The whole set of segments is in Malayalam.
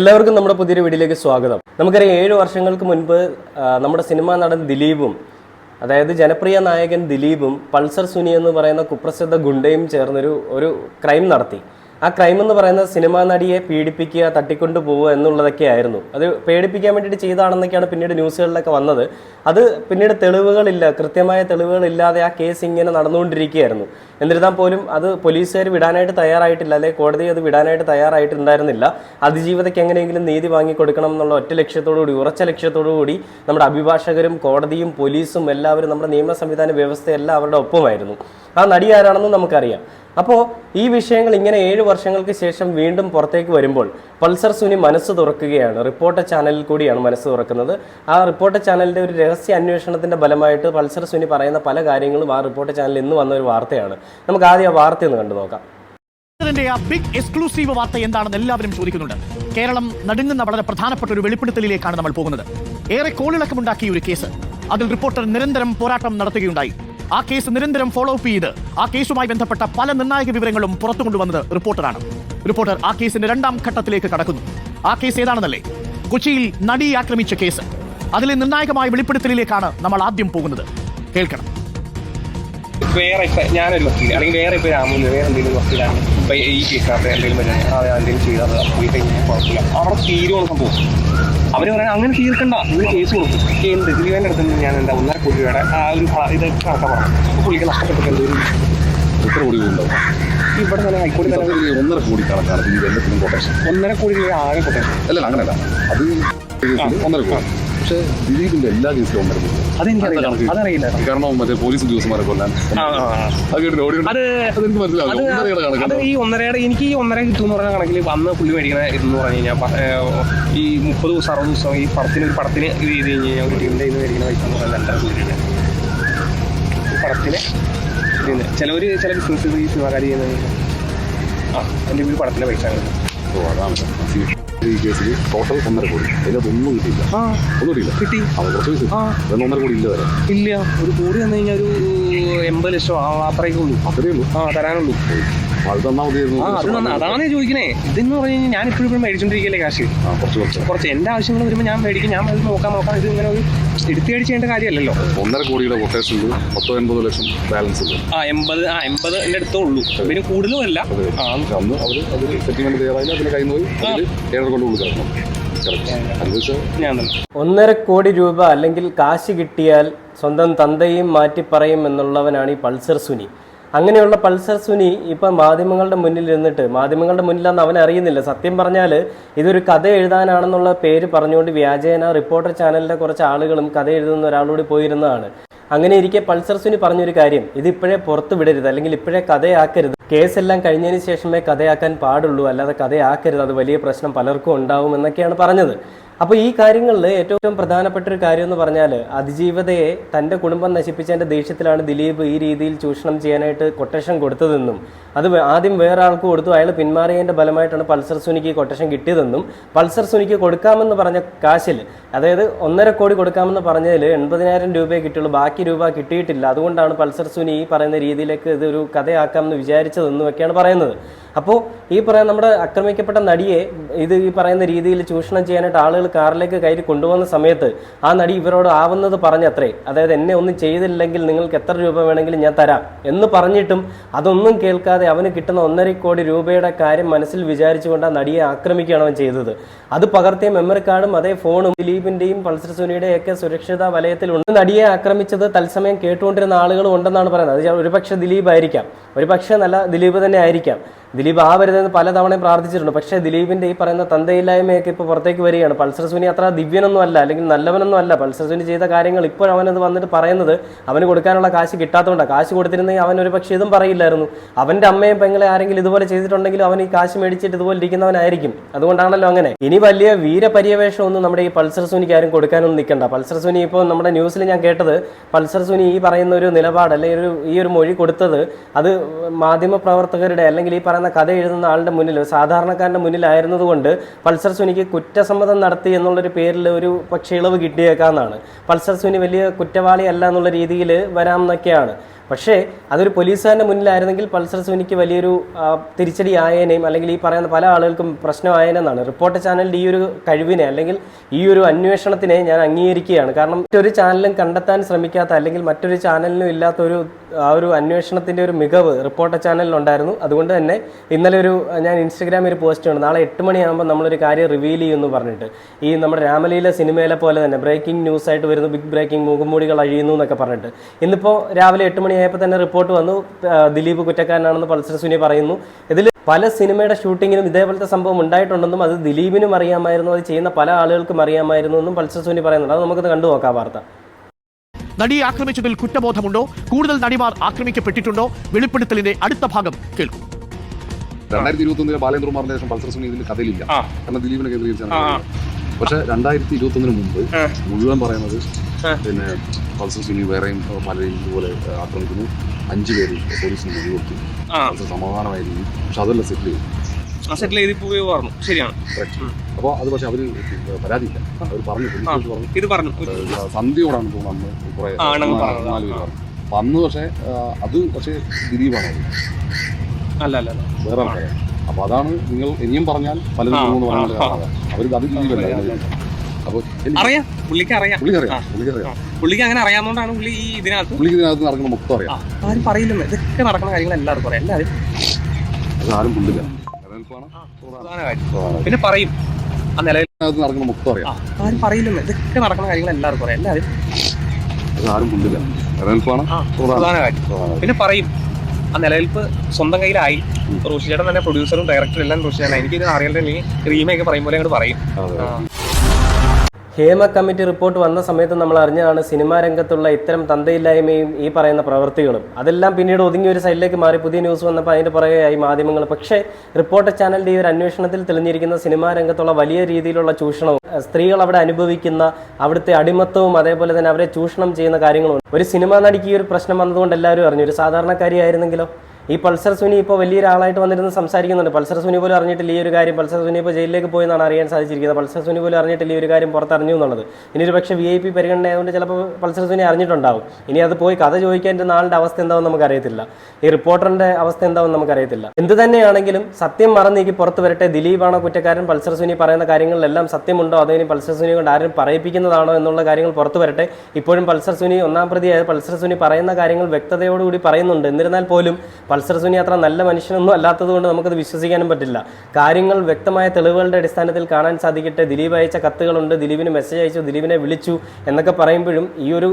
എല്ലാവർക്കും നമ്മുടെ പുതിയൊരു വീഡിയോയിലേക്ക് സ്വാഗതം. നമുക്കറിയാം 7 വർഷങ്ങൾക്ക് മുൻപ് നമ്മുടെ സിനിമാ നടൻ ദിലീപും, അതായത് ജനപ്രിയ നായകൻ ദിലീപും പൾസർ സുനി എന്ന് പറയുന്ന കുപ്രസിദ്ധ ഗുണ്ടയും ചേർന്നൊരു ക്രൈം നടത്തി. ആ ക്രൈം എന്ന് പറയുന്നത് സിനിമാ നടിയെ പീഡിപ്പിക്കുക, തട്ടിക്കൊണ്ടു പോവുക എന്നുള്ളതൊക്കെ ആയിരുന്നു. അത് പേടിപ്പിക്കാൻ വേണ്ടിയിട്ട് ചെയ്താണെന്നൊക്കെയാണ് പിന്നീട് ന്യൂസുകളിലൊക്കെ വന്നത്. അത് പിന്നീട് തെളിവുകളില്ല, കൃത്യമായ തെളിവുകളില്ലാതെ ആ കേസ് ഇങ്ങനെ നടന്നുകൊണ്ടിരിക്കുകയായിരുന്നു. എന്നിരുന്നാൽ പോലും അത് പോലീസുകാർ വിടാനായിട്ട് തയ്യാറായിട്ടില്ല, അല്ലെങ്കിൽ കോടതി അത് വിടാനായിട്ട് തയ്യാറായിട്ടുണ്ടായിരുന്നില്ല. അതിജീവിതയ്ക്ക് എങ്ങനെയെങ്കിലും നീതി വാങ്ങിക്കൊടുക്കണം എന്നുള്ള ഒറ്റ ലക്ഷ്യത്തോടുകൂടി, ഉറച്ച ലക്ഷ്യത്തോടുകൂടി നമ്മുടെ അഭിഭാഷകരും കോടതിയും പോലീസും എല്ലാവരും, നമ്മുടെ നിയമ സംവിധാന വ്യവസ്ഥയെല്ലാം അവരുടെ ഒപ്പമായിരുന്നു. ആ നടി ആരാണെന്ന് നമുക്കറിയാം. അപ്പോൾ ഈ വിഷയങ്ങൾ ഇങ്ങനെ 7 വർഷങ്ങൾക്ക് ശേഷം വീണ്ടും പുറത്തേക്ക് വരുമ്പോൾ പൾസർ സുനി മനസ്സ് തുറക്കുകയാണ്. റിപ്പോർട്ടർ ചാനലിൽ കൂടിയാണ് മനസ്സ് തുറക്കുന്നത്. ആ റിപ്പോർട്ടർ ചാനലിൻ്റെ ഒരു രഹസ്യ അന്വേഷണത്തിൻ്റെ ഫലമായിട്ട് പൾസർ സുനി പറയുന്ന പല കാര്യങ്ങളും ആ റിപ്പോർട്ടർ ചാനലിൽ ഇന്ന് വന്ന ഒരു വാർത്തയാണ്. നമുക്ക് ആദ്യം ആ വാർത്ത ഒന്ന് കണ്ടു നോക്കാം. ആ ബിഗ് എക്സ്ക്ലൂസീവ് വാർത്ത എന്താണെന്ന് എല്ലാവരും ചോദിക്കുന്നുണ്ട്. കേരളം നടുങ്ങുന്ന വളരെ പ്രധാനപ്പെട്ട ഒരു വെളിപ്പെടുത്തലിലേക്കാണ് നമ്മൾ പോകുന്നത്. ഏറെ കോളിളക്കമുണ്ടാക്കിയ ഒരു കേസ്, അതിൽ റിപ്പോർട്ടർ നിരന്തരം പോരാട്ടം നടത്തുകയുണ്ടായി. ആ കേസ് നിരന്തരം ഫോളോ അപ്പ് ചെയ്ത് ആ കേസുമായി ബന്ധപ്പെട്ട പല നിർണായക വിവരങ്ങളും പുറത്തു കൊണ്ടുവന്നത് റിപ്പോർട്ടറാണ്. റിപ്പോർട്ടർ ആ കേസിന്റെ 2ാം ഘട്ടത്തിലേക്ക് കടക്കുന്നു. ആ കേസ് ഏതാണെന്നല്ലേ? കൊച്ചിയിൽ നടിയെ ആക്രമിച്ച കേസ്. അതിലെ നിർണായകമായ വെളിപ്പെടുത്തലിലേക്കാണ് നമ്മൾ ആദ്യം പോകുന്നത്. കേൾക്കണം. വേറെ ഇപ്പം ഞാനൊരു വക്കീൽ, അല്ലെങ്കിൽ വേറെ ഇപ്പോൾ രാമൂല് വേറെ എന്തെങ്കിലും വക്കീലാണ് ഇപ്പം ഈ കേസിനകത്ത് എന്തെങ്കിലും എന്തെങ്കിലും ചെയ്താൽ പോയി കഴിഞ്ഞാൽ കുഴപ്പമില്ല, അവിടെ തീരുവാണ് സംഭവം. അവർ പറയാൻ അങ്ങനെ തീർക്കണ്ട, നിങ്ങൾ കേസ് കൊടുക്കും. എന്ത് ദിലീപിൻ്റെ അടുത്ത് നിന്ന് ഞാൻ എന്താ 1.5 കോടി രൂപയുടെ ആ ഒരു ഇത് കണക്കാൻ പറഞ്ഞു. അപ്പോൾ പുള്ളിക്ക് നഷ്ടപ്പെട്ട എന്തൊരു എത്ര കോടി ഉണ്ടാവും ഇവിടെ തന്നെ ഹൈക്കോടതി 1.5 കോടി കണക്കാണ് എല്ലാത്തിനും കൊട്ടേഷൻ. 1.5 കോടി രൂപ ആകെ കൊട്ടേഷൻ. അല്ല അങ്ങനെയല്ല, അത് 1.5 കോടി. പക്ഷേ ദിലീപിന്റെ എല്ലാ കേസിലും 1.5 കോടി. അതറിയില്ല. കാരണം മറ്റേ പോലീസ് ഉദ്യോഗസ്ഥന്മാരെ കൊല്ലാൻ അതെനിക്ക് മനസ്സിലാവും. അത് ഈ 1.5 എനിക്ക് ഈ 1.5 കിട്ടുമെന്ന് പറഞ്ഞ കണക്കിൽ വന്ന് പുള്ളി മേടിക്കണ ഇതെന്ന് പറഞ്ഞു കഴിഞ്ഞാൽ ഈ 30 ദിവസം 60 ദിവസം ഈ പടത്തിന് ഇത് ചെയ്ത് കഴിഞ്ഞ് കഴിഞ്ഞാൽ ഒരു ടീമിൻ്റെ ഇന്ന് മേടിക്കുന്ന പൈസ എന്ന് പറഞ്ഞാൽ 2.5 കോടി രൂപ പടത്തിന്. ചില ബിസിനസ് ഈ സിനിമാക്കാർ ചെയ്യുന്നത് എൻ്റെ ഒരു പടത്തിൻ്റെ പൈസ. ഈ കേസിൽ ടോട്ടൽ 1.5 കോടി. അതിലതൊന്നും കിട്ടിയില്ല. ഒന്നും കിട്ടിയില്ല. കിട്ടി അത് കുറച്ച് പൈസ. 1.5 കോടി ഇല്ല വരെ ഇല്ല. ഒരു കോടി തന്നു കഴിഞ്ഞാൽ ഒരു 80 ലക്ഷം അത്രയൊക്കെ ഉള്ളൂ. അത്രയേ ഉള്ളൂ. തരാനുള്ളൂ. അത് തന്നാൽ മതിയായിരുന്നു. അതാണ് ചോദിക്കണേ. ഇതെന്ന് പറഞ്ഞു കഴിഞ്ഞാൽ ഞാൻ ഇപ്പോഴും മേടിച്ചോണ്ടിരിക്കല്ലേ കാശ്. കുറച്ച് എൻ്റെ ആവശ്യങ്ങൾ വരുമ്പോൾ ഞാൻ മേടിക്കും. ഞാൻ അത് നോക്കാം. ഇത് ഇങ്ങനെ ഒരു എടുത്തേടി ചെയ്യേണ്ട കാര്യമല്ലല്ലോ. 1.5 കോടിയുടെ കൊട്ടേഷൻ 80 ലക്ഷം ബാലൻസ് ഉണ്ട്. 80 എൻ്റെ അടുത്തേ ഉള്ളൂ. പിന്നെ കൂടുതലും അല്ല. അന്ന് അവർ സെറ്റിൽമെന്റ് തയ്യാറായില്ല. അതിന് കയ്യിൽ പോയി 7 കൊണ്ട് കൊടുക്കണം. 1.5 കോടി രൂപ അല്ലെങ്കിൽ കാശ് കിട്ടിയാൽ സ്വന്തം തന്തയും മാറ്റി പറയും എന്നുള്ളവനാണ് ഈ പൾസർ സുനി. അങ്ങനെയുള്ള പൾസർ സുനി ഇപ്പം മാധ്യമങ്ങളുടെ മുന്നിൽ ഇരുന്നിട്ട്, മാധ്യമങ്ങളുടെ മുന്നിലാന്ന് അവൻ അറിയുന്നില്ല. സത്യം പറഞ്ഞാൽ ഇതൊരു കഥ എഴുതാനാണെന്നുള്ള പേര് പറഞ്ഞുകൊണ്ട് വ്യാജേന റിപ്പോർട്ടർ ചാനലിലെ കുറച്ച് ആളുകളും കഥ എഴുതുന്ന ഒരാളോട് പോയിരുന്നതാണ്. അങ്ങനെ ഇരിക്കെ പൾസർ സുനി പറഞ്ഞൊരു കാര്യം, ഇതിപ്പോഴേ പുറത്ത് വിടരുത്, അല്ലെങ്കിൽ ഇപ്പോഴേ കഥയാക്കരുത്. കേസെല്ലാം കഴിഞ്ഞതിന് ശേഷമേ കഥയാക്കാൻ പാടുള്ളൂ, അല്ലാതെ കഥയാക്കരുത്, അത് വലിയ പ്രശ്നം പലർക്കും ഉണ്ടാവും എന്നൊക്കെയാണ് പറഞ്ഞത്. അപ്പോൾ ഈ കാര്യങ്ങളിൽ ഏറ്റവും പ്രധാനപ്പെട്ട ഒരു കാര്യം എന്ന് പറഞ്ഞാൽ, അതിജീവതയെ തൻ്റെ കുടുംബം നശിപ്പിച്ചതിൻ്റെ ദേഷ്യത്തിലാണ് ദിലീപ് ഈ രീതിയിൽ ചൂഷണം ചെയ്യാനായിട്ട് കൊട്ടേഷൻ കൊടുത്തതെന്നും, അത് ആദ്യം വേറെ ആൾക്ക് കൊടുത്തു, അയാൾ പിന്മാറിയതിൻ്റെ ഫലമായിട്ടാണ് പൾസർ സുനിക്ക് കൊട്ടേഷൻ കിട്ടിയതെന്നും, പൾസർ സുനിക്ക് കൊടുക്കാമെന്ന് പറഞ്ഞ കാശിൽ, അതായത് 1.5 കോടി കൊടുക്കാമെന്ന് പറഞ്ഞതിൽ 80,000 രൂപയെ കിട്ടുള്ളൂ, ബാക്കി രൂപ കിട്ടിയിട്ടില്ല. അതുകൊണ്ടാണ് പൾസർ സുനി ഈ പറയുന്ന രീതിയിലേക്ക് ഇതൊരു കഥയാക്കാമെന്ന് വിചാരിച്ചതെന്നുമൊക്കെയാണ് പറയുന്നത്. അപ്പോൾ ഈ പറയുന്ന നമ്മുടെ ആക്രമിക്കപ്പെട്ട നടിയെ ഇത് ഈ പറയുന്ന രീതിയിൽ ചൂഷണം ചെയ്യാനായിട്ട് ആളുകൾ കാറിലേക്ക് കയറി കൊണ്ടുപോകുന്ന സമയത്ത് ആ നടി ഇവരോട് ആവുന്നത് പറഞ്ഞത്രേ, അതായത് എന്നെ ഒന്നും ചെയ്തില്ലെങ്കിൽ നിങ്ങൾക്ക് എത്ര രൂപ വേണമെങ്കിലും ഞാൻ തരാം എന്ന് പറഞ്ഞിട്ടും അതൊന്നും കേൾക്കാതെ അവന് കിട്ടുന്ന 1.5 കോടി രൂപയുടെ കാര്യം മനസ്സിൽ വിചാരിച്ചുകൊണ്ട് ആ നടിയെ ആക്രമിക്കുകയാണ് അവൻ ചെയ്തത്. അത് പകർത്തിയ മെമ്മറി കാർഡും അതേ ഫോണും ദിലീപിന്റെയും പൾസർ സുനിയുടെയൊക്കെ സുരക്ഷിത വലയത്തിലുണ്ട്. നടിയെ ആക്രമിച്ചത് തത്സമയം കേട്ടുകൊണ്ടിരുന്ന ആളുകളും ഉണ്ടെന്നാണ് പറയുന്നത്. അത് ഒരുപക്ഷെ ദിലീപ് ആയിരിക്കാം, ഒരുപക്ഷെ നല്ല ദിലീപ് തന്നെ ആയിരിക്കാം. ദിലീപ് ആ വരുന്നതെന്ന് പലതവണയും പ്രാർത്ഥിച്ചിട്ടുണ്ട്. പക്ഷേ ദിലീപിന്റെ ഈ പറയുന്ന തന്തയില്ലായ്മയൊക്കെ ഇപ്പോൾ പുറത്തേക്ക് വരികയാണ്. പൾസർ സുനി അത്ര ദിവ്യനൊന്നും അല്ല, അല്ലെങ്കിൽ നല്ലവനൊന്നും അല്ല. പൾസർ സുനി ചെയ്ത കാര്യങ്ങൾ ഇപ്പോൾ അവനത് വന്നിട്ട് പറയുന്നത് അവന് കൊടുക്കാനുള്ള കാശ് കിട്ടാത്തതുകൊണ്ടാണ്. കാശ് കൊടുത്തിരുന്നെങ്കിൽ അവൻ ഒരു പക്ഷേ ഇതും പറയില്ലായിരുന്നു. അവൻ്റെ അമ്മയും പെങ്ങളെ ആരെങ്കിലും ഇതുപോലെ ചെയ്തിട്ടുണ്ടെങ്കിലും അവൻ ഈ കാശ് മേടിച്ചിട്ട് ഇതുപോലെ ഇരിക്കുന്നവനായിരിക്കും. അതുകൊണ്ടാണല്ലോ അങ്ങനെ. ഇനി വലിയ വീരപര്യവേഷം ഒന്നും നമ്മുടെ ഈ പൾസർ സുനിക്ക് ആരും കൊടുക്കാനൊന്നും നിൽക്കണ്ട. പൾസർ സുനി ഇപ്പോൾ നമ്മുടെ ന്യൂസിൽ ഞാൻ കേട്ടത്, പൾസർ സുനി ഈ പറയുന്ന ഒരു നിലപാട് അല്ലെങ്കിൽ ഈ ഒരു മൊഴി കൊടുത്തത് അത് മാധ്യമപ്രവർത്തകരുടെ അല്ലെങ്കിൽ ഈ പറയുന്ന കഥ എഴുതുന്ന ആളുടെ മുന്നിൽ, സാധാരണക്കാരൻ്റെ മുന്നിലായിരുന്നതുകൊണ്ട് പൾസർ സുനിക്ക് കുറ്റസമ്മതം നടത്തി എന്നുള്ളൊരു പേരിൽ ഒരു പക്ഷേ ഇളവ് കിട്ടിയേക്കാന്നാണ്. പൾസർ സുനി വലിയ കുറ്റവാളി അല്ല എന്നുള്ള രീതിയിൽ വരാമെന്നൊക്കെയാണ്. പക്ഷേ അതൊരു പോലീസുകാരൻ്റെ മുന്നിലായിരുന്നെങ്കിൽ പൾസർ സുനിക്ക് വലിയൊരു തിരിച്ചടി ആയേനെയും അല്ലെങ്കിൽ ഈ പറയുന്ന പല ആളുകൾക്കും പ്രശ്നമായേനെന്നാണ്. റിപ്പോർട്ടർ ചാനലിൻ്റെ ഈ ഒരു കഴിവിനെ അല്ലെങ്കിൽ ഈ ഒരു അന്വേഷണത്തിനെ ഞാൻ അംഗീകരിക്കുകയാണ്. കാരണം മറ്റൊരു ചാനലും കണ്ടെത്താൻ ശ്രമിക്കാത്ത അല്ലെങ്കിൽ മറ്റൊരു ചാനലിനും ഇല്ലാത്ത ഒരു അന്വേഷണത്തിൻ്റെ ഒരു മികവ് റിപ്പോർട്ടർ ചാനലിനുണ്ടായിരുന്നു. അതുകൊണ്ട് തന്നെ ഇന്നലെ ഞാൻ ഇൻസ്റ്റഗ്രാമിൽ ഒരു പോസ്റ്റ് ഉണ്ട്, നാളെ 8 മണിയാകുമ്പോൾ നമ്മളൊരു കാര്യം റിവീൽ ചെയ്യുമെന്ന് പറഞ്ഞിട്ട്. ഈ നമ്മുടെ രാമലീല സിനിമയിലെ പോലെ തന്നെ ബ്രേക്കിംഗ് ന്യൂസ് ആയിട്ട് വരുന്നു, ബിഗ് ബ്രേക്കിംഗ്, മുഖംമൂടികൾ അഴിയുന്നു എന്നൊക്കെ പറഞ്ഞിട്ട്. ഇന്നിപ്പോൾ രാവിലെ 8 മണിയായപ്പോൾ തന്നെ റിപ്പോർട്ട് വന്നു, ദിലീപ് കുറ്റക്കാരനാണെന്ന് പൾസർ സുനി പറയുന്നു. ഇതിൽ പല സിനിമയുടെ ഷൂട്ടിങ്ങിനും ഇതേപോലത്തെ സംഭവം ഉണ്ടായിട്ടുണ്ടെന്നും അത് ദിലീപിനും അറിയാമായിരുന്നു, അത് ചെയ്യുന്ന പല ആളുകൾക്കും അറിയാമായിരുന്നു എന്നും പൾസർ സുനി പറയുന്നുണ്ട്. അത് നമുക്കത് കണ്ടു നോക്കാം വാർത്ത. നടിയെ ആക്രമിച്ചതിൽ കുറ്റബോധമുണ്ടോ? കൂടുതൽ നടിമാർ ആക്രമിക്കപ്പെട്ടിട്ടുണ്ടോ? വെളിപ്പെടുത്തലിന്റെ അടുത്ത ഭാഗം കേൾക്കും. 2021 ബാലേന്ദ്രകുമാറിന്റെ ശേഷം പൾസർ സുനി ഇതിൽ കഥയിലില്ല, കാരണം ദിലീപിനെ കേന്ദ്രീകരിച്ചാണ്. പക്ഷെ 2021 മുമ്പ് മുഴുവൻ പറയുന്നത് പിന്നെ പൾസർ സുനി വേറെയും പലരെയും ഇതുപോലെ ആക്രമിക്കുന്നു, 5 പേര് പോലീസിന് മൊഴി കൊടുത്തു, സമാധാനമായിരിക്കും. പക്ഷെ അതെല്ലാം സെറ്റിൽ ചെയ്തു. ശരിയാണ്. അപ്പോൾ അത് പക്ഷെ അവര് പരാതിയില്ല, അവർ പറഞ്ഞു സന്ധ്യയോടാണ് തോന്നുന്നു കുറെ 4 പേര് പറഞ്ഞു. അപ്പൊ അന്ന് പക്ഷേ ദിലീപാണ് അല്ല വേറെ ആൾക്കാരാണ്. അപ്പൊ അതാണ് നിങ്ങൾ ഇനിയും പറഞ്ഞാൽ പലരും അവർക്ക് അത് ദിലീപല്ല. അപ്പോൾ പുള്ളിക്ക് അങ്ങനെ അറിയാവുന്നതുകൊണ്ടാണ് പുള്ളി ഇതിനകത്ത് നടക്കുന്ന മൊത്തം അറിയാം. ആരും പറയില്ലെന്ന്, ഇതൊക്കെ നടക്കുന്ന കാര്യങ്ങൾ എല്ലാവർക്കും അറിയാം. അത് ആരും കൊണ്ടില്ല. പിന്നെ പറയും ആ നിലയിൽ നടക്കുന്ന മൊത്തം അറിയാം. ആരും പറയില്ലെന്ന്, ഇതൊക്കെ നടക്കുന്ന കാര്യങ്ങൾ എല്ലാവർക്കും അറിയാം. അത് ആരും കൊണ്ടില്ല. പിന്നെ പറയും ആ നിലനിൽപ്പ് സ്വന്തം കയ്യിലായി. റോഷി ചേട്ടൻ തന്നെ പ്രൊഡ്യൂസറും ഡയറക്ടറും എല്ലാം റോഷി ചേട്ടൻ. എനിക്ക് അറിയാൻ റീമേക്ക് പറയും പോലെ അങ്ങോട്ട് പറയും. ഹേമ കമ്മിറ്റി റിപ്പോർട്ട് വന്ന സമയത്ത് നമ്മൾ അറിഞ്ഞതാണ് സിനിമാ രംഗത്തുള്ള ഇത്തരം തന്തയില്ലായ്മയും ഈ പറയുന്ന പ്രവൃത്തികളും. അതെല്ലാം പിന്നീട് ഒതുങ്ങി ഒരു സൈഡിലേക്ക് മാറി പുതിയ ന്യൂസ് വന്നപ്പോൾ അതിൻ്റെ പുറകെയായി മാധ്യമങ്ങൾ. പക്ഷേ റിപ്പോർട്ടർ ചാനലിൻ്റെ ഈ ഒരു അന്വേഷണത്തിൽ തെളിഞ്ഞിരിക്കുന്ന സിനിമാ രംഗത്തുള്ള വലിയ രീതിയിലുള്ള ചൂഷണവും സ്ത്രീകൾ അവിടെ അനുഭവിക്കുന്ന അവിടുത്തെ അടിമത്തവും അതേപോലെ തന്നെ അവരെ ചൂഷണം ചെയ്യുന്ന കാര്യങ്ങളും. ഒരു സിനിമാ നടിക്ക് ഈ ഒരു പ്രശ്നം വന്നതുകൊണ്ട് എല്ലാവരും അറിഞ്ഞു. ഒരു സാധാരണക്കാരിയായിരുന്നെങ്കിലോ? ഈ പൾസർ സുനി ഇപ്പോൾ വലിയൊരാളായിട്ട് വന്നിരുന്ന് സംസാരിക്കുന്നുണ്ട്. പൾസർ സുനി പോലും അറിഞ്ഞിട്ടില്ല ഈ ഒരു കാര്യം. പൾസർ സുനി ഇപ്പോൾ ജയിലിലേക്ക് പോയി എന്നാണ് അറിയാൻ സാധിച്ചിരിക്കുന്നത്. പൾസർ സുനി പോലും അറിഞ്ഞിട്ടില്ല ഈ ഒരു കാര്യം പുറത്തറിഞ്ഞു എന്നുള്ളത്. ഇനി ഒരു പക്ഷേ VIP പരിഗണനയായതുകൊണ്ട് ചിലപ്പോൾ പൾസർ സുനി അറിഞ്ഞിട്ടുണ്ടാവും. ഇനി അത് പോയി കഥ ചോദിക്കാൻ നാളുടെ അവസ്ഥ എന്താവും നമുക്കറിയത്തില്ല. ഈ റിപ്പോർട്ടറിൻ്റെ അവസ്ഥ എന്താവും നമുക്കറിയത്തില്ല. എന്ത് തന്നെയാണെങ്കിലും സത്യം മറന്നേക്ക് പുറത്ത് വരട്ടെ. ദിലീപാണോ കുറ്റക്കാരൻ? പൾസർ സുനി പറയുന്ന കാര്യങ്ങളിലെല്ലാം സത്യമുണ്ടോ? അതോ ഇനി പൾസർ സുനി കൊണ്ട് ആരും പറയിപ്പിക്കുന്നതാണോ എന്നുള്ള കാര്യങ്ങൾ പുറത്ത് വരട്ടെ. ഇപ്പോഴും പൾസർ സുനി ഒന്നാം പ്രതിയായ പൾസർ സുനി പറയുന്ന കാര്യങ്ങൾ വ്യക്തതയോടുകൂടി പറയുന്നുണ്ട്. എന്നിരുന്നാൽ പോലും പൾസർ സുനി അത്ര നല്ല മനുഷ്യനൊന്നും അല്ലാത്തത് കൊണ്ട് നമുക്കത് വിശ്വസിക്കാനും പറ്റില്ല. കാര്യങ്ങൾ വ്യക്തമായ തെളിവുകളുടെ അടിസ്ഥാനത്തിൽ കാണാൻ സാധിക്കട്ടെ. ദിലീപ് അയച്ച കത്തുകളുണ്ട്, ദിലീപിന് മെസ്സേജ് അയച്ചു, ദിലീപിനെ വിളിച്ചു എന്നൊക്കെ പറയുമ്പോഴും ഈ ഒരു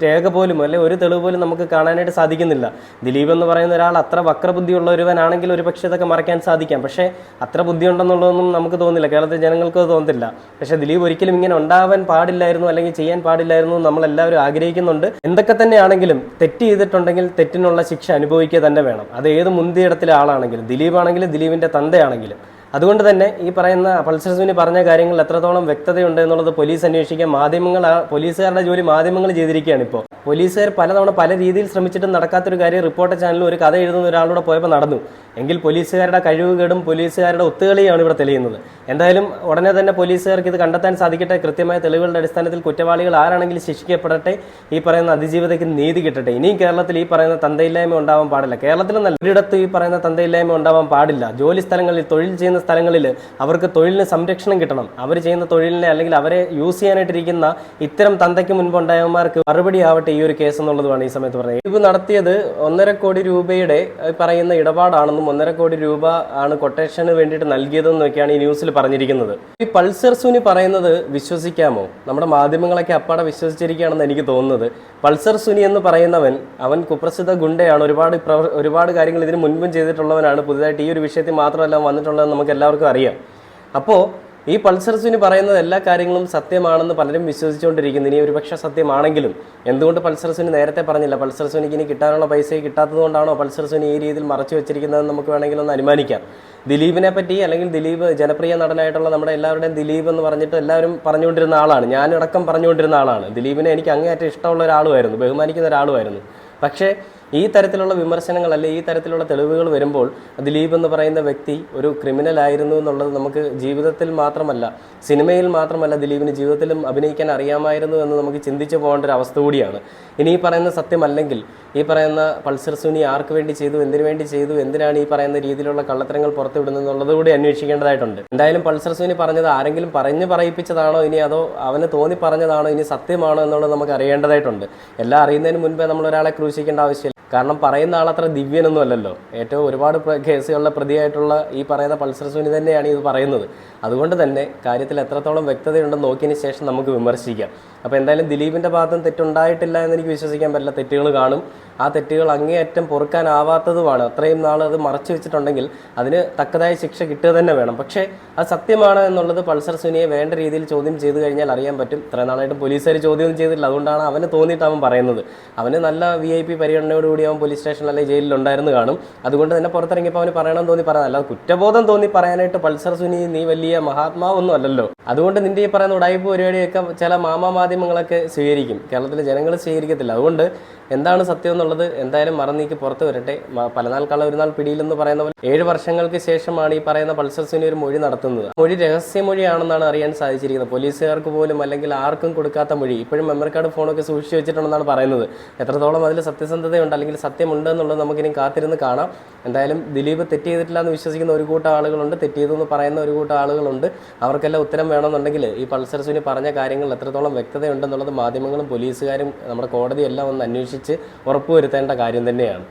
രേഖ പോലും അല്ലെങ്കിൽ ഒരു തെളിവ് പോലും നമുക്ക് കാണാനായിട്ട് സാധിക്കുന്നില്ല. ദിലീപ് എന്ന് പറയുന്ന ഒരാൾ അത്ര വക്രബുദ്ധിയുള്ള ഒരുവനാണെങ്കിൽ ഒരു പക്ഷേ ഇതൊക്കെ മറയ്ക്കാൻ സാധിക്കാം. പക്ഷേ അത്ര ബുദ്ധി ഉണ്ടെന്നുള്ളതൊന്നും നമുക്ക് തോന്നുന്നില്ല, കേരളത്തിലെ ജനങ്ങൾക്ക് തോന്നുന്നില്ല. പക്ഷേ ദിലീപ് ഒരിക്കലും ഇങ്ങനെ ഉണ്ടാവാൻ പാടില്ലായിരുന്നു അല്ലെങ്കിൽ ചെയ്യാൻ പാടില്ലായിരുന്നു നമ്മളെല്ലാവരും ആഗ്രഹിക്കുന്നുണ്ട്. എന്തൊക്കെ തന്നെയാണെങ്കിലും തെറ്റ് ചെയ്തിട്ടുണ്ടെങ്കിൽ തെറ്റിനുള്ള ശിക്ഷ അനുഭവിക്കുക തന്നെ വേണം. അത് ഏത് മുന്തിയിടത്തിലെ ആളാണെങ്കിലും, ദിലീപാണെങ്കിലും ദിലീപിൻ്റെ തന്തയാണെങ്കിലും. അതുകൊണ്ട് തന്നെ ഈ പറയുന്ന പൾസർ സുനി പറഞ്ഞ കാര്യങ്ങൾ എത്രത്തോളം വ്യക്തതയുണ്ട് എന്നുള്ളത് പോലീസ് അന്വേഷിക്കാൻ പോലീസുകാരുടെ ജോലി മാധ്യമങ്ങൾ ചെയ്തിരിക്കുകയാണ്. ഇപ്പോൾ പോലീസുകാർ പലതവണ പല രീതിയിൽ ശ്രമിച്ചിട്ടും നടക്കാത്തൊരു കാര്യം റിപ്പോർട്ടർ ചാനലിൽ ഒരു കഥ എഴുതുന്ന ഒരാളൂടെ പോയപ്പോൾ നടന്നു. എങ്കിൽ പോലീസുകാരുടെ കഴിവുകേടും പോലീസുകാരുടെ ഒത്തുകളിയാണ് ഇവിടെ തെളിയുന്നത്. എന്തായാലും ഉടനെ തന്നെ പോലീസുകാർക്ക് ഇത് കണ്ടെത്താൻ സാധിക്കട്ടെ. കൃത്യമായ തെളിവുകളുടെ അടിസ്ഥാനത്തിൽ കുറ്റവാളികൾ ആരാണെങ്കിലും ശിക്ഷിക്കപ്പെടട്ടെ. ഈ പറയുന്ന അതിജീവിതയ്ക്ക് നീതി കിട്ടട്ടെ. ഇനിയും കേരളത്തിൽ ഈ പറയുന്ന തന്തയില്ലായ്മ ഉണ്ടാവാൻ പാടില്ല. കേരളത്തിലെന്നല്ല ഒരിടത്ത് ഈ പറയുന്ന തന്തയില്ലായ്മ ഉണ്ടാവാൻ പാടില്ല. ജോലി സ്ഥലങ്ങളിൽ, തൊഴിൽ ചെയ്യുന്ന സ്ഥലങ്ങളിൽ അവർക്ക് തൊഴിലിന് സംരക്ഷണം കിട്ടണം. അവർ ചെയ്യുന്ന തൊഴിലിനെ അല്ലെങ്കിൽ അവരെ യൂസ് ചെയ്യാനായിട്ടിരിക്കുന്ന ഇത്തരം തന്തയ്ക്ക് മുൻപുണ്ടായവന്മാർക്ക് മറുപടി ആവട്ടെ ഈ ഒരു കേസ് എന്നുള്ളതാണ് ഈ സമയത്ത് പറയുന്നത്. ഇത് നടത്തിയത് 1.5 കോടി രൂപയുടെ പറയുന്ന ഇടപാടാണെന്നും 1.5 കോടി രൂപ ആണ് കൊട്ടേഷന് വേണ്ടിയിട്ട് നൽകിയതെന്നൊക്കെയാണ് ഈ ന്യൂസിൽ പറഞ്ഞിരിക്കുന്നത്. ഈ പൾസർ സുനി പറയുന്നത് വിശ്വസിക്കാമോ? നമ്മുടെ മാധ്യമങ്ങളൊക്കെ അപ്പാടെ വിശ്വസിച്ചിരിക്കുകയാണെന്ന് എനിക്ക് തോന്നുന്നത്. പൾസർ സുനി എന്ന് പറയുന്നവൻ അവൻ കുപ്രസിദ്ധ ഗുണ്ടയാണ്. ഒരുപാട് കാര്യങ്ങൾ ഇതിന് മുൻപും ചെയ്തിട്ടുള്ളവനാണ്. പുതുതായിട്ട് ഈ ഒരു വിഷയത്തിൽ മാത്രമല്ല വന്നിട്ടുള്ളതെന്ന് നമുക്ക് എല്ലാവർക്കും അറിയാം. അപ്പോൾ ഈ പൾസർ സുനി പറയുന്നത് എല്ലാ കാര്യങ്ങളും സത്യമാണെന്ന് പലരും വിശ്വസിച്ചുകൊണ്ടിരിക്കുന്നു. ഇനി ഒരുപക്ഷെ സത്യമാണെങ്കിലും എന്തുകൊണ്ട് പൾസർ സുനി നേരത്തെ പറഞ്ഞില്ല? പൾസർ സുനിക്ക് ഇനി കിട്ടാനുള്ള പൈസ കിട്ടാത്തത് കൊണ്ടാണോ പൾസർ സുനി ഈ രീതിയിൽ മറച്ചു വെച്ചിരിക്കുന്നതെന്ന് നമുക്ക് വേണമെങ്കിൽ ഒന്ന് അനുമാനിക്കാം. ദിലീപിനെ പറ്റി അല്ലെങ്കിൽ ദിലീപ് ജനപ്രിയ നടനായിട്ടുള്ള നമ്മുടെ എല്ലാവരുടെയും ദിലീപ് എന്ന് പറഞ്ഞിട്ട് എല്ലാവരും പറഞ്ഞുകൊണ്ടിരുന്ന ആളാണ്. ഞാനടക്കം പറഞ്ഞുകൊണ്ടിരുന്ന ആളാണ്. ദിലീപിനെ എനിക്ക് അങ്ങേയറ്റം ഇഷ്ടമുള്ള ഒരാളുമായിരുന്നു, ബഹുമാനിക്കുന്ന ഒരാളുമായിരുന്നു. പക്ഷേ ഈ തരത്തിലുള്ള വിമർശനങ്ങൾ അല്ലെങ്കിൽ ഈ തരത്തിലുള്ള തെളിവുകൾ വരുമ്പോൾ ദിലീപ് എന്ന് പറയുന്ന വ്യക്തി ഒരു ക്രിമിനൽ ആയിരുന്നു എന്നുള്ളത് നമുക്ക് ജീവിതത്തിൽ മാത്രമല്ല, സിനിമയിൽ മാത്രമല്ല, ദിലീപിന് ജീവിതത്തിലും അഭിനയിക്കാൻ അറിയാമായിരുന്നു എന്ന് നമുക്ക് ചിന്തിച്ചു പോകേണ്ട ഒരു അവസ്ഥ കൂടിയാണ്. ഇനി ഈ പറയുന്ന സത്യമല്ലെങ്കിൽ ഈ പറയുന്ന പൾസർ സുനി ആർക്ക് വേണ്ടി ചെയ്തു, എന്തിനു വേണ്ടി ചെയ്തു, എന്തിനാണ് ഈ പറയുന്ന രീതിയിലുള്ള കള്ളത്തരങ്ങൾ പുറത്തുവിടുന്നത് എന്നുള്ളത് കൂടി അന്വേഷിക്കേണ്ടതായിട്ടുണ്ട്. എന്തായാലും പൾസർ സുനി പറഞ്ഞത് ആരെങ്കിലും പറയിപ്പിച്ചതാണോ ഇനി അതോ അവന് തോന്നി പറഞ്ഞതാണോ ഇനി സത്യമാണോ എന്നുള്ളത് നമുക്ക് അറിയേണ്ടതായിട്ടുണ്ട്. എല്ലാം അറിയുന്നതിന് മുൻപേ നമ്മൾ ഒരാളെ ക്രൂശിക്കേണ്ട ആവശ്യമില്ല. കാരണം പറയുന്ന ആളത്ര ദിവ്യനൊന്നും അല്ലല്ലോ. ഏറ്റവും ഒരുപാട് കേസുകളിലെ പ്രതിയായിട്ടുള്ള ഈ പറയുന്ന പൾസർ സുനി തന്നെയാണ് ഇത് പറയുന്നത്. അതുകൊണ്ട് തന്നെ കാര്യത്തിൽ എത്രത്തോളം വ്യക്തതയുണ്ടെന്ന് നോക്കിയതിന് ശേഷം നമുക്ക് വിമർശിക്കാം. അപ്പോൾ എന്തായാലും ദിലീപിൻ്റെ ഭാഗത്തും തെറ്റുണ്ടായിട്ടില്ല എന്ന് എനിക്ക് വിശ്വസിക്കാൻ പറ്റില്ല. തെറ്റുകൾ കാണും. ആ തെറ്റുകൾ അങ്ങേയറ്റം പൊറുക്കാനാവാത്തതുമാണ്. അത്രയും നാൾ അത് മറച്ചു വെച്ചിട്ടുണ്ടെങ്കിൽ അതിന് തക്കതായ ശിക്ഷ കിട്ടുക തന്നെ വേണം. പക്ഷേ അത് സത്യമാണ് എന്നുള്ളത് പൾസർ സുനിയെ വേണ്ട രീതിയിൽ ചോദ്യം ചെയ്തു കഴിഞ്ഞാൽ അറിയാൻ പറ്റും. ഇത്രയും നാളായിട്ടും പോലീസുകാർ ചോദ്യം ചെയ്തിട്ടില്ല. അതുകൊണ്ടാണ് അവന് തോന്നിയിട്ട് അവൻ പറയുന്നത്. അവന് നല്ല VIP പരിഗണനയോടുകൂടി അവൻ പോലീസ് സ്റ്റേഷനിൽ അല്ലെങ്കിൽ ജയിലിൽ ഉണ്ടായിരുന്നു കാണും. അതുകൊണ്ട് തന്നെ പുറത്തിറങ്ങിയപ്പോൾ അവന് പറയണമെന്ന് തോന്നി പറയാൻ, അല്ലാതെ കുറ്റബോധം തോന്നി പറയാനായിട്ട് പൾസർ സുനി നീ വലിയ മഹാത്മാവൊന്നും അല്ലല്ലോ. അതുകൊണ്ട് നിന്റെ ഈ പറയുന്ന ഉടായ്പ പരിപാടിയൊക്കെ ചില മാധ്യമങ്ങളൊക്കെ സ്വീകരിക്കും, കേരളത്തിലെ ജനങ്ങൾ സ്വീകരിക്കത്തില്ല. അതുകൊണ്ട് എന്താണ് സത്യം എന്നുള്ളത് എന്തായാലും മറന്നീക്ക് പുറത്ത് വരട്ടെ. പല നാൾ കള്ള ഒരു നാൾ പിടിയിലെന്ന് പറയുന്ന പോലെ 7 വർഷങ്ങൾക്ക് ശേഷമാണ് ഈ പറയുന്ന പൾസർ സുനി ഒരു മൊഴി നടത്തുന്നത്. മൊഴി രഹസ്യമൊഴിയാണെന്നാണ് അറിയാൻ സാധിച്ചിരിക്കുന്നത്. പോലീസുകാർക്ക് പോലും അല്ലെങ്കിൽ ആർക്കും കൊടുക്കാത്ത മൊഴി. ഇപ്പോഴും മെമ്മറി കാർഡ് ഫോണൊക്കെ സൂക്ഷിച്ചു വെച്ചിട്ടുണ്ടെന്നാണ് പറയുന്നത്. എത്രത്തോളം അതിൽ സത്യസന്ധതയുണ്ട് അല്ലെങ്കിൽ സത്യമുണ്ട് എന്നുള്ളത് നമുക്കിനി കാത്തിരുന്ന് കാണാം. എന്തായാലും ദിലീപ് തെറ്റ് ചെയ്തിട്ടില്ല എന്ന് വിശ്വസിക്കുന്ന ഒരു കൂട്ടം ആളുകളുണ്ട്, തെറ്റ് ചെയ്തെന്ന് പറയുന്ന ഒരു കൂട്ടം ആളുകളുണ്ട്. അവർക്കെല്ലാം ഉത്തരം വേണമെന്നുണ്ടെങ്കിൽ ഈ പൾസർ സുനി പറഞ്ഞ കാര്യങ്ങൾ എത്രത്തോളം വ്യക്തതയുണ്ടെന്നുള്ളത് മാധ്യമങ്ങളും പോലീസുകാരും നമ്മുടെ കോടതിയും എല്ലാം ഒന്ന് അന്വേഷിച്ച് ഉറപ്പുവരുത്തേണ്ട കാര്യം തന്നെയാണ്.